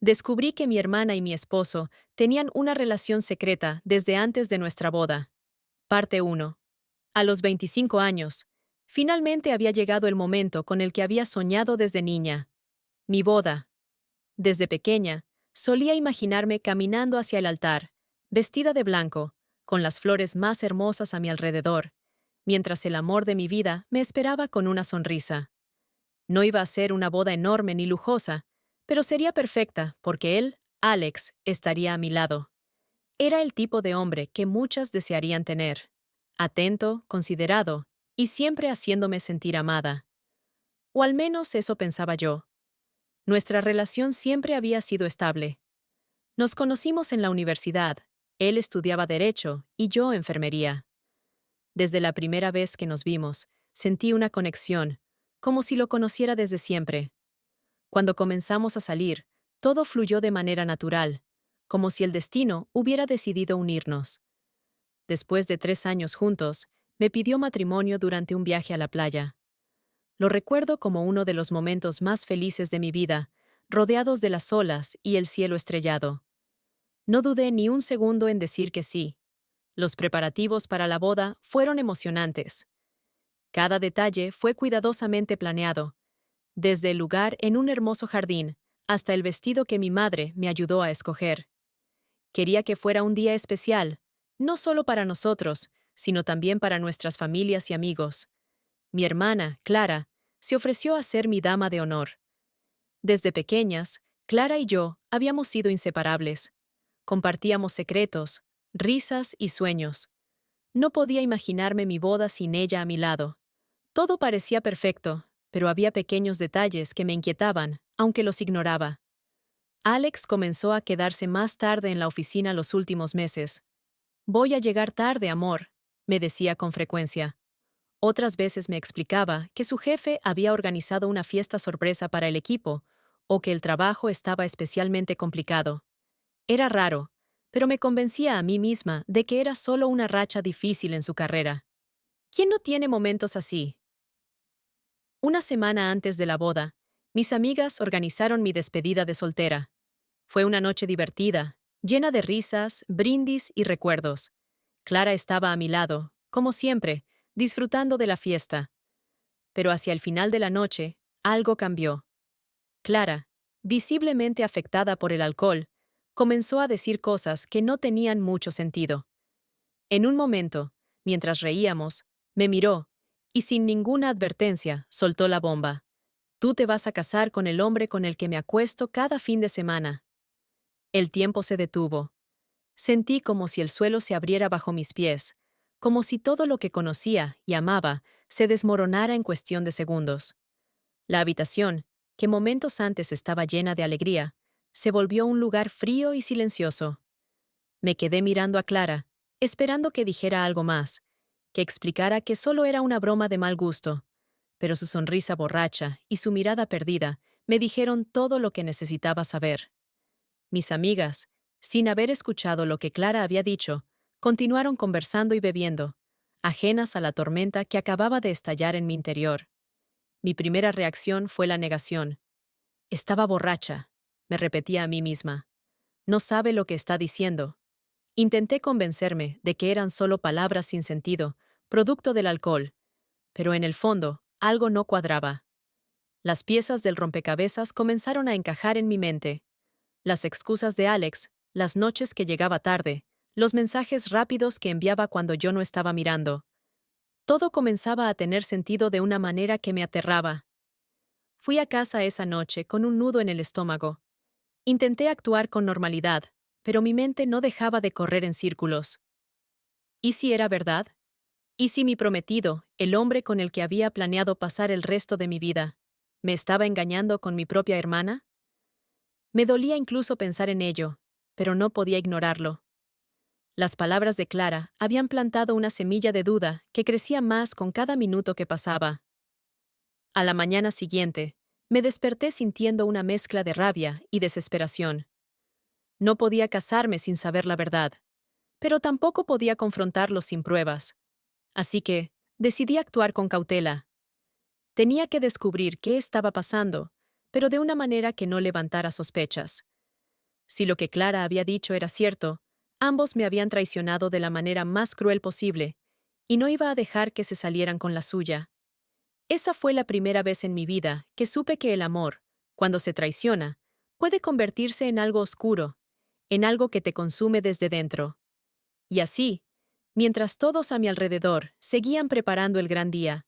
Descubrí que mi hermana y mi esposo tenían una relación secreta desde antes de nuestra boda. Parte 1. A los 25 años, finalmente había llegado el momento con el que había soñado desde niña. Mi boda. Desde pequeña, solía imaginarme caminando hacia el altar, vestida de blanco, con las flores más hermosas a mi alrededor, mientras el amor de mi vida me esperaba con una sonrisa. No iba a ser una boda enorme ni lujosa, pero sería perfecta porque él, Alex, estaría a mi lado. Era el tipo de hombre que muchas desearían tener. Atento, considerado y siempre haciéndome sentir amada. O al menos eso pensaba yo. Nuestra relación siempre había sido estable. Nos conocimos en la universidad. Él estudiaba derecho y yo enfermería. Desde la primera vez que nos vimos, sentí una conexión, como si lo conociera desde siempre. Cuando comenzamos a salir, todo fluyó de manera natural, como si el destino hubiera decidido unirnos. Después de 3 años juntos, me pidió matrimonio durante un viaje a la playa. Lo recuerdo como uno de los momentos más felices de mi vida, rodeados de las olas y el cielo estrellado. No dudé ni un segundo en decir que sí. Los preparativos para la boda fueron emocionantes. Cada detalle fue cuidadosamente planeado, desde el lugar en un hermoso jardín hasta el vestido que mi madre me ayudó a escoger. Quería que fuera un día especial, no solo para nosotros, sino también para nuestras familias y amigos. Mi hermana, Clara, se ofreció a ser mi dama de honor. Desde pequeñas, Clara y yo habíamos sido inseparables. Compartíamos secretos, risas y sueños. No podía imaginarme mi boda sin ella a mi lado. Todo parecía perfecto, pero había pequeños detalles que me inquietaban, aunque los ignoraba. Alex comenzó a quedarse más tarde en la oficina los últimos meses. «Voy a llegar tarde, amor», me decía con frecuencia. Otras veces me explicaba que su jefe había organizado una fiesta sorpresa para el equipo, o que el trabajo estaba especialmente complicado. Era raro, pero me convencía a mí misma de que era solo una racha difícil en su carrera. ¿Quién no tiene momentos así? Una semana antes de la boda, mis amigas organizaron mi despedida de soltera. Fue una noche divertida, llena de risas, brindis y recuerdos. Clara estaba a mi lado, como siempre, disfrutando de la fiesta. Pero hacia el final de la noche, algo cambió. Clara, visiblemente afectada por el alcohol, comenzó a decir cosas que no tenían mucho sentido. En un momento, mientras reíamos, me miró y sin ninguna advertencia soltó la bomba. «Tú te vas a casar con el hombre con el que me acuesto cada fin de semana». El tiempo se detuvo. Sentí como si el suelo se abriera bajo mis pies, como si todo lo que conocía y amaba se desmoronara en cuestión de segundos. La habitación, que momentos antes estaba llena de alegría, se volvió un lugar frío y silencioso. Me quedé mirando a Clara, esperando que dijera algo más, que explicara que solo era una broma de mal gusto, pero su sonrisa borracha y su mirada perdida me dijeron todo lo que necesitaba saber. Mis amigas, sin haber escuchado lo que Clara había dicho, continuaron conversando y bebiendo, ajenas a la tormenta que acababa de estallar en mi interior. Mi primera reacción fue la negación. «Estaba borracha», me repetía a mí misma. «No sabe lo que está diciendo». Intenté convencerme de que eran solo palabras sin sentido, producto del alcohol, pero en el fondo, algo no cuadraba. Las piezas del rompecabezas comenzaron a encajar en mi mente. Las excusas de Alex, las noches que llegaba tarde, los mensajes rápidos que enviaba cuando yo no estaba mirando. Todo comenzaba a tener sentido de una manera que me aterraba. Fui a casa esa noche con un nudo en el estómago. Intenté actuar con normalidad, pero mi mente no dejaba de correr en círculos. ¿Y si era verdad? ¿Y si mi prometido, el hombre con el que había planeado pasar el resto de mi vida, me estaba engañando con mi propia hermana? Me dolía incluso pensar en ello, pero no podía ignorarlo. Las palabras de Clara habían plantado una semilla de duda que crecía más con cada minuto que pasaba. A la mañana siguiente, me desperté sintiendo una mezcla de rabia y desesperación. No podía casarme sin saber la verdad, pero tampoco podía confrontarlo sin pruebas. Así que, decidí actuar con cautela. Tenía que descubrir qué estaba pasando, pero de una manera que no levantara sospechas. Si lo que Clara había dicho era cierto, ambos me habían traicionado de la manera más cruel posible, y no iba a dejar que se salieran con la suya. Esa fue la primera vez en mi vida que supe que el amor, cuando se traiciona, puede convertirse en algo oscuro, en algo que te consume desde dentro. Y así, mientras todos a mi alrededor seguían preparando el gran día,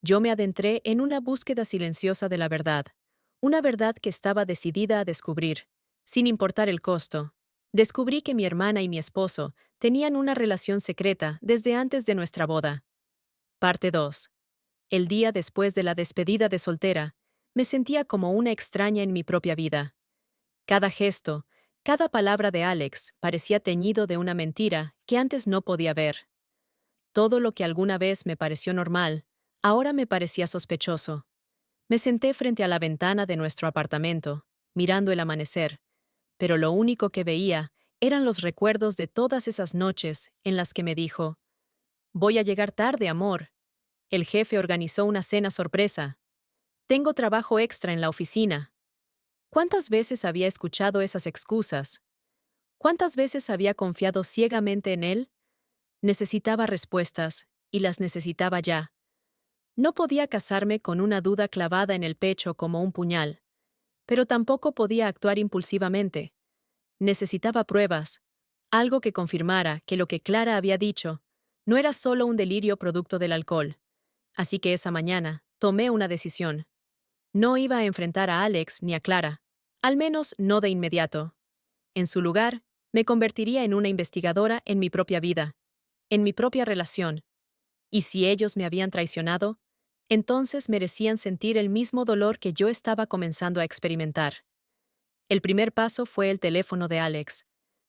yo me adentré en una búsqueda silenciosa de la verdad, una verdad que estaba decidida a descubrir, sin importar el costo. Descubrí que mi hermana y mi esposo tenían una relación secreta desde antes de nuestra boda. Parte 2. El día después de la despedida de soltera, me sentía como una extraña en mi propia vida. Cada gesto, cada palabra de Alex parecía teñido de una mentira que antes no podía ver. Todo lo que alguna vez me pareció normal, ahora me parecía sospechoso. Me senté frente a la ventana de nuestro apartamento, mirando el amanecer, pero lo único que veía eran los recuerdos de todas esas noches en las que me dijo: «Voy a llegar tarde, amor. El jefe organizó una cena sorpresa. Tengo trabajo extra en la oficina». ¿Cuántas veces había escuchado esas excusas? ¿Cuántas veces había confiado ciegamente en él? Necesitaba respuestas, y las necesitaba ya. No podía casarme con una duda clavada en el pecho como un puñal, pero tampoco podía actuar impulsivamente. Necesitaba pruebas, algo que confirmara que lo que Clara había dicho no era solo un delirio producto del alcohol. Así que esa mañana tomé una decisión. No iba a enfrentar a Alex ni a Clara, al menos no de inmediato. En su lugar, me convertiría en una investigadora en mi propia vida, en mi propia relación. Y si ellos me habían traicionado, entonces merecían sentir el mismo dolor que yo estaba comenzando a experimentar. El primer paso fue el teléfono de Alex.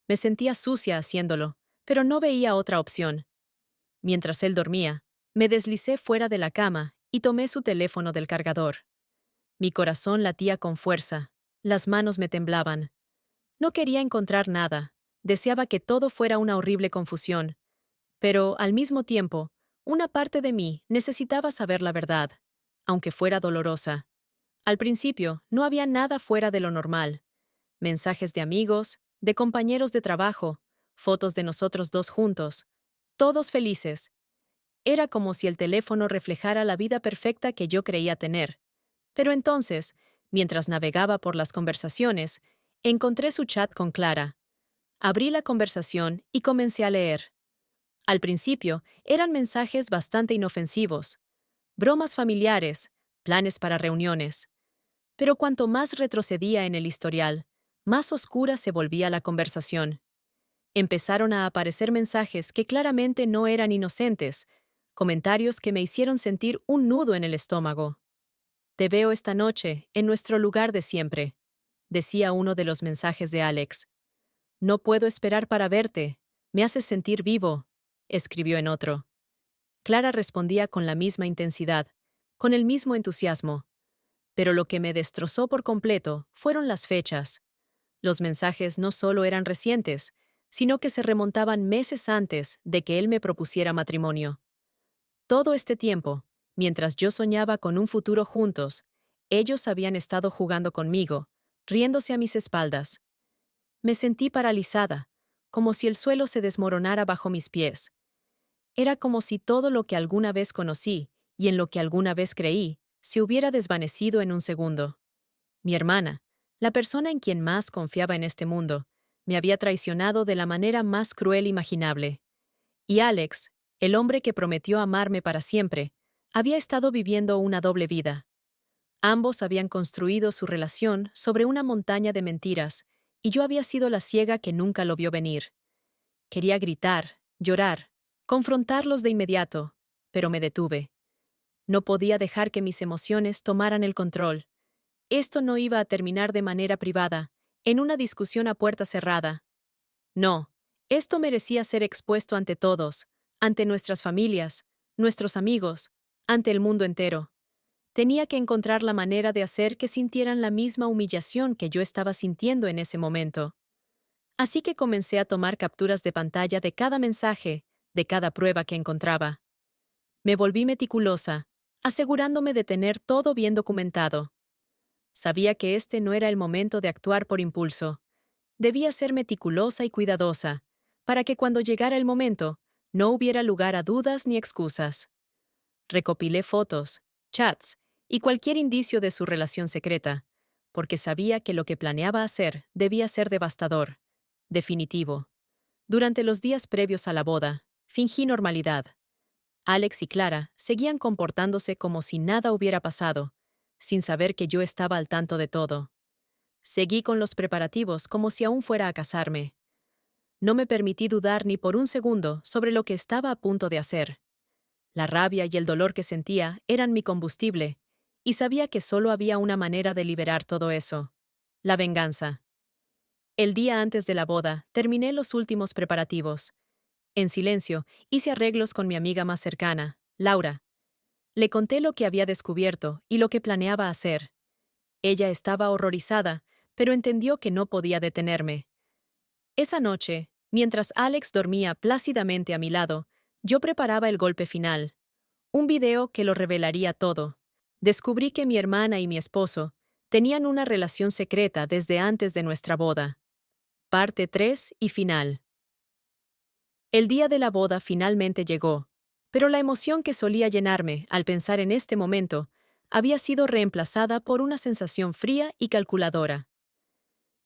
Me sentía sucia haciéndolo, pero no veía otra opción. Mientras él dormía, me deslicé fuera de la cama y tomé su teléfono del cargador. Mi corazón latía con fuerza, las manos me temblaban. No quería encontrar nada, deseaba que todo fuera una horrible confusión, pero, al mismo tiempo, una parte de mí necesitaba saber la verdad, aunque fuera dolorosa. Al principio, no había nada fuera de lo normal. Mensajes de amigos, de compañeros de trabajo, fotos de nosotros dos juntos, todos felices. Era como si el teléfono reflejara la vida perfecta que yo creía tener. Pero entonces, mientras navegaba por las conversaciones, encontré su chat con Clara. Abrí la conversación y comencé a leer. Al principio, eran mensajes bastante inofensivos, bromas familiares, planes para reuniones. Pero cuanto más retrocedía en el historial, más oscura se volvía la conversación. Empezaron a aparecer mensajes que claramente no eran inocentes, comentarios que me hicieron sentir un nudo en el estómago. «Te veo esta noche, en nuestro lugar de siempre», decía uno de los mensajes de Alex. «No puedo esperar para verte, me haces sentir vivo», escribió en otro. Clara respondía con la misma intensidad, con el mismo entusiasmo. Pero lo que me destrozó por completo fueron las fechas. Los mensajes no solo eran recientes, sino que se remontaban meses antes de que él me propusiera matrimonio. Todo este tiempo, mientras yo soñaba con un futuro juntos, ellos habían estado jugando conmigo, riéndose a mis espaldas. Me sentí paralizada, como si el suelo se desmoronara bajo mis pies. Era como si todo lo que alguna vez conocí y en lo que alguna vez creí se hubiera desvanecido en un segundo. Mi hermana, la persona en quien más confiaba en este mundo, me había traicionado de la manera más cruel imaginable. Y Alex, el hombre que prometió amarme para siempre, había estado viviendo una doble vida. Ambos habían construido su relación sobre una montaña de mentiras, y yo había sido la ciega que nunca lo vio venir. Quería gritar, llorar, confrontarlos de inmediato, pero me detuve. No podía dejar que mis emociones tomaran el control. Esto no iba a terminar de manera privada, en una discusión a puerta cerrada. No, esto merecía ser expuesto ante todos, ante nuestras familias, nuestros amigos, ante el mundo entero. Tenía que encontrar la manera de hacer que sintieran la misma humillación que yo estaba sintiendo en ese momento. Así que comencé a tomar capturas de pantalla de cada mensaje, de cada prueba que encontraba. Me volví meticulosa, asegurándome de tener todo bien documentado. Sabía que este no era el momento de actuar por impulso. debía ser meticulosa y cuidadosa, para que cuando llegara el momento, no hubiera lugar a dudas ni excusas. Recopilé fotos, chats y cualquier indicio de su relación secreta, porque sabía que lo que planeaba hacer debía ser devastador, definitivo. Durante los días previos a la boda, fingí normalidad. Alex y Clara seguían comportándose como si nada hubiera pasado, sin saber que yo estaba al tanto de todo. Seguí con los preparativos como si aún fuera a casarme. No me permití dudar ni por un segundo sobre lo que estaba a punto de hacer. La rabia y el dolor que sentía eran mi combustible, y sabía que solo había una manera de liberar todo eso: la venganza. El día antes de la boda, terminé los últimos preparativos. En silencio, hice arreglos con mi amiga más cercana, Laura. Le conté lo que había descubierto y lo que planeaba hacer. Ella estaba horrorizada, pero entendió que no podía detenerme. Esa noche, mientras Alex dormía plácidamente a mi lado, yo preparaba el golpe final. Un video que lo revelaría todo. Descubrí que mi hermana y mi esposo tenían una relación secreta desde antes de nuestra boda. Parte 3 y final. El día de la boda finalmente llegó, pero la emoción que solía llenarme al pensar en este momento había sido reemplazada por una sensación fría y calculadora.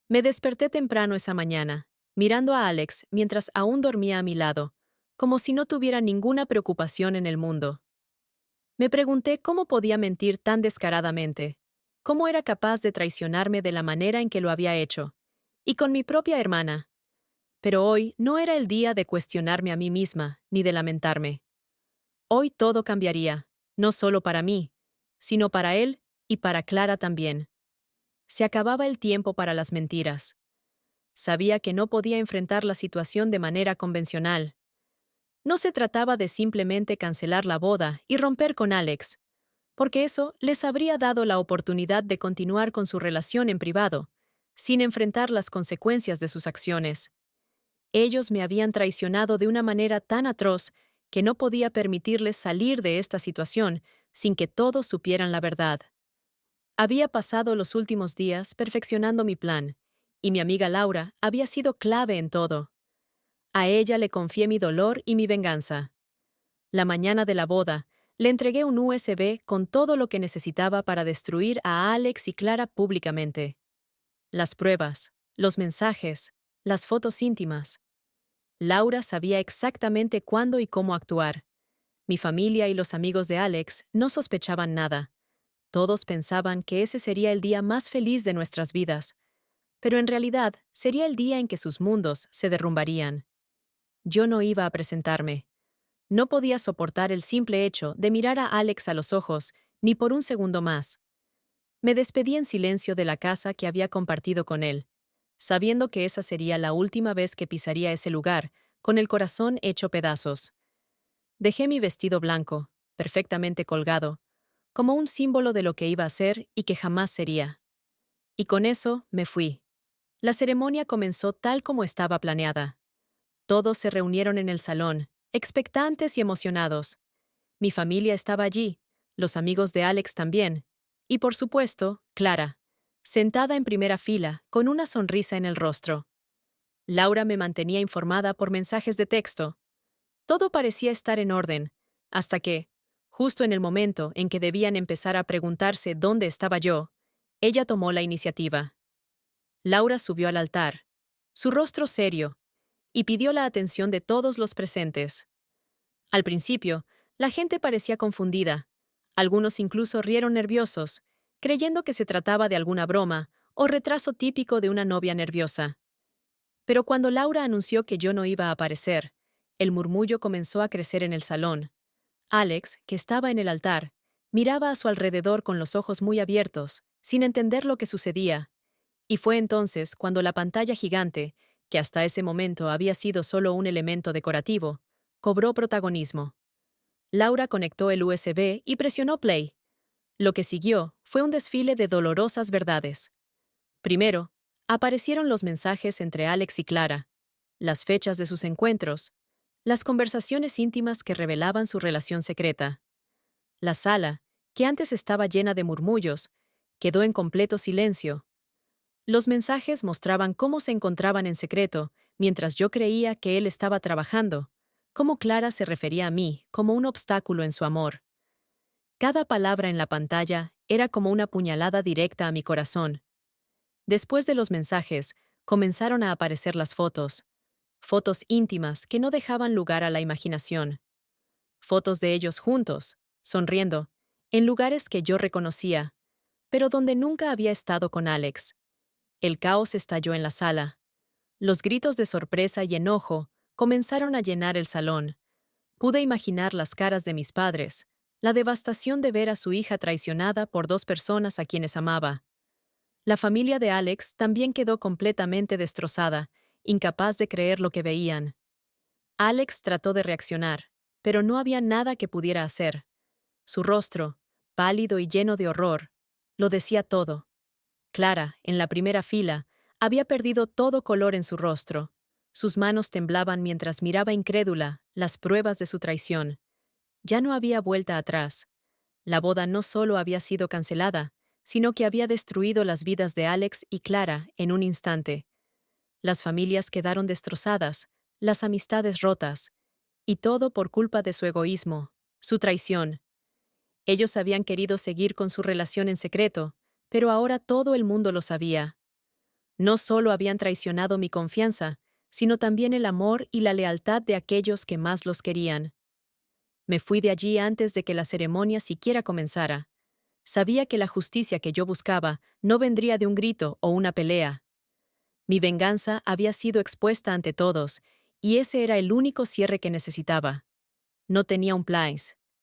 Me desperté temprano esa mañana, mirando a Alex mientras aún dormía a mi lado, como si no tuviera ninguna preocupación en el mundo. Me pregunté cómo podía mentir tan descaradamente, cómo era capaz de traicionarme de la manera en que lo había hecho, y con mi propia hermana. Pero hoy no era el día de cuestionarme a mí misma, ni de lamentarme. Hoy todo cambiaría, no solo para mí, sino para él y para Clara también. Se acababa el tiempo para las mentiras. Sabía que no podía enfrentar la situación de manera convencional. No se trataba de simplemente cancelar la boda y romper con Alex, porque eso les habría dado la oportunidad de continuar con su relación en privado, sin enfrentar las consecuencias de sus acciones. Ellos me habían traicionado de una manera tan atroz que no podía permitirles salir de esta situación sin que todos supieran la verdad. Había pasado los últimos días perfeccionando mi plan, y mi amiga Laura había sido clave en todo. A ella le confié mi dolor y mi venganza. La mañana de la boda, le entregué un USB con todo lo que necesitaba para destruir a Alex y Clara públicamente. Las pruebas, los mensajes, las fotos íntimas. Laura sabía exactamente cuándo y cómo actuar. Mi familia y los amigos de Alex no sospechaban nada. Todos pensaban que ese sería el día más feliz de nuestras vidas, pero en realidad sería el día en que sus mundos se derrumbarían. Yo no iba a presentarme. No podía soportar el simple hecho de mirar a Alex a los ojos, ni por un segundo más. Me despedí en silencio de la casa que había compartido con él, sabiendo que esa sería la última vez que pisaría ese lugar, con el corazón hecho pedazos. Dejé mi vestido blanco, perfectamente colgado, como un símbolo de lo que iba a ser y que jamás sería. Y con eso me fui. La ceremonia comenzó tal como estaba planeada. Todos se reunieron en el salón, expectantes y emocionados. Mi familia estaba allí, los amigos de Alex también, y por supuesto, Clara, sentada en primera fila, con una sonrisa en el rostro. Laura me mantenía informada por mensajes de texto. Todo parecía estar en orden, hasta que, justo en el momento en que debían empezar a preguntarse dónde estaba yo, ella tomó la iniciativa. Laura subió al altar, su rostro serio, y pidió la atención de todos los presentes. Al principio, la gente parecía confundida. Algunos incluso rieron nerviosos, creyendo que se trataba de alguna broma o retraso típico de una novia nerviosa. Pero cuando Laura anunció que yo no iba a aparecer, el murmullo comenzó a crecer en el salón. Alex, que estaba en el altar, miraba a su alrededor con los ojos muy abiertos, sin entender lo que sucedía. Y fue entonces cuando la pantalla gigante, que hasta ese momento había sido solo un elemento decorativo, cobró protagonismo. Laura conectó el USB y presionó play. Lo que siguió fue un desfile de dolorosas verdades. Primero, aparecieron los mensajes entre Alex y Clara, las fechas de sus encuentros, las conversaciones íntimas que revelaban su relación secreta. La sala, que antes estaba llena de murmullos, quedó en completo silencio. Los mensajes mostraban cómo se encontraban en secreto, mientras yo creía que él estaba trabajando, cómo Clara se refería a mí como un obstáculo en su amor. Cada palabra en la pantalla era como una puñalada directa a mi corazón. Después de los mensajes, comenzaron a aparecer las fotos, fotos íntimas que no dejaban lugar a la imaginación, fotos de ellos juntos, sonriendo, en lugares que yo reconocía, pero donde nunca había estado con Alex. El caos estalló en la sala. Los gritos de sorpresa y enojo comenzaron a llenar el salón. Pude imaginar las caras de mis padres, la devastación de ver a su hija traicionada por dos personas a quienes amaba. La familia de Alex también quedó completamente destrozada, incapaz de creer lo que veían. Alex trató de reaccionar, pero no había nada que pudiera hacer. Su rostro, pálido y lleno de horror, lo decía todo. Clara, en la primera fila, había perdido todo color en su rostro. Sus manos temblaban mientras miraba incrédula las pruebas de su traición. Ya no había vuelta atrás. La boda no solo había sido cancelada, sino que había destruido las vidas de Alex y Clara en un instante. Las familias quedaron destrozadas, las amistades rotas, y todo por culpa de su egoísmo, su traición. Ellos habían querido seguir con su relación en secreto, pero ahora todo el mundo lo sabía. No solo habían traicionado mi confianza, sino también el amor y la lealtad de aquellos que más los querían. Me fui de allí antes de que la ceremonia siquiera comenzara. Sabía que la justicia que yo buscaba no vendría de un grito o una pelea. Mi venganza había sido expuesta ante todos, y ese era el único cierre que necesitaba. No tenía un place.